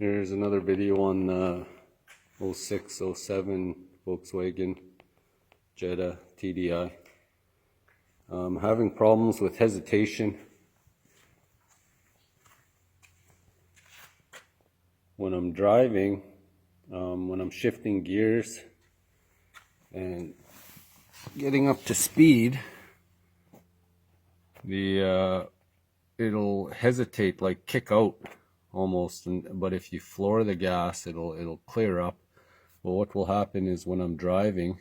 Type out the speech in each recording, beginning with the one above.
Here's another video on the 06, 07 Volkswagen Jetta TDI. Having problems with hesitation when I'm driving, when I'm shifting gears and getting up to speed. It'll hesitate, like kick out almost, but if you floor the gas, it'll clear up. Well, what will happen is when I'm driving,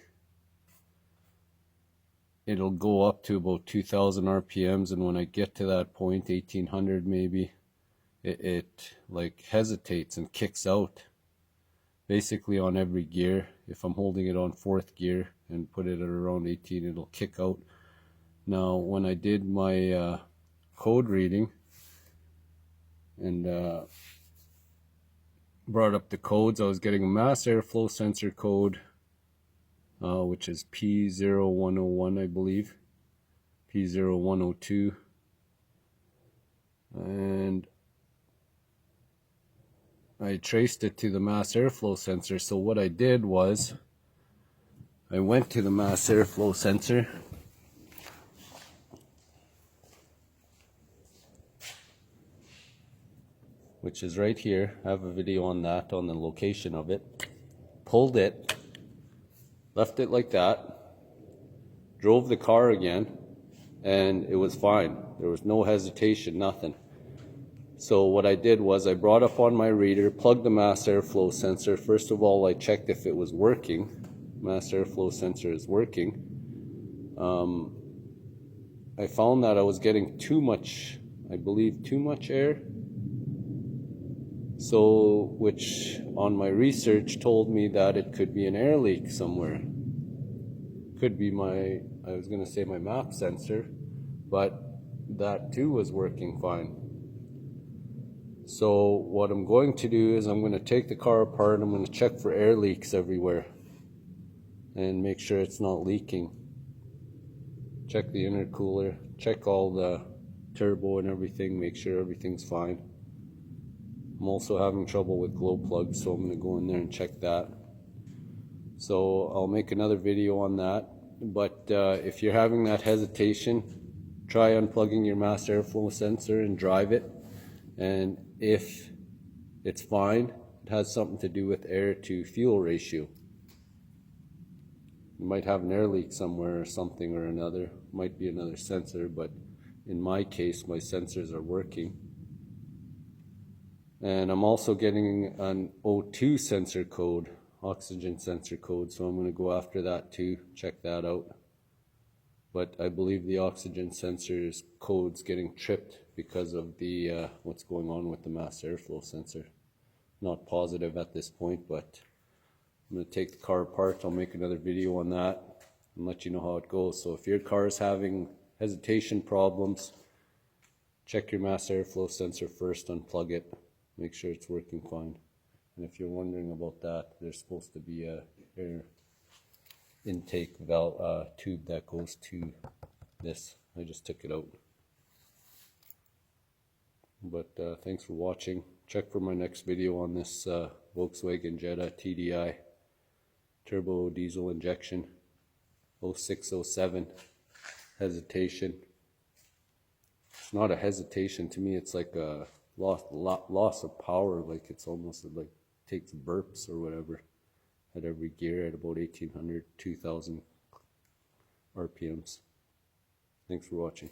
it'll go up to about 2,000 RPMs, and when I get to that point, 1,800 maybe, it like hesitates and kicks out basically on every gear. If I'm holding it on 4th gear and put it at around 18, it'll kick out. Now when I did my code reading and brought up the codes, I was getting a mass airflow sensor code, which is P0101, I believe, P0102, and I traced it to the mass airflow sensor. So what I did was I went to the mass airflow sensor, which is right here. I have a video on that, on the location of it. Pulled it, left it like that, drove the car again, and it was fine. There was no hesitation, nothing. So what I did was I brought up on my reader, plugged the mass airflow sensor. First of all, I checked if it was working. Mass airflow sensor is working. I found that I was getting too much, I believe too much air. So, which on my research told me that it could be an air leak somewhere. Could be I was going to say my map sensor, but that too was working fine. So what I'm going to do is I'm going to take the car apart. I'm going to check for air leaks everywhere and make sure it's not leaking. Check the intercooler, check all the turbo and everything, make sure everything's fine. I'm also having trouble with glow plugs, so I'm going to go in there and check that. So I'll make another video on that. But if you're having that hesitation, try unplugging your mass airflow sensor and drive it. And if it's fine, it has something to do with air to fuel ratio. You might have an air leak somewhere or something or another. Might be another sensor, but in my case, my sensors are working. And I'm also getting an O2 sensor code, oxygen sensor code, so I'm going to go after that too, check that out. But I believe the oxygen sensor's code's getting tripped because of the what's going on with the mass airflow sensor. Not positive at this point, but I'm going to take the car apart. I'll make another video on that and let you know how it goes. So if your car is having hesitation problems, check your mass airflow sensor first, unplug it. Make sure it's working fine. And if you're wondering about that, there's supposed to be a air intake valve tube that goes to this. I just took it out. But thanks for watching. Check for my next video on this Volkswagen Jetta TDI turbo diesel injection 0607 hesitation. It's not a hesitation to me, it's like a loss of power, like it's almost like takes burps or whatever at every gear at about 1,800, 2,000 RPMs. Thanks for watching.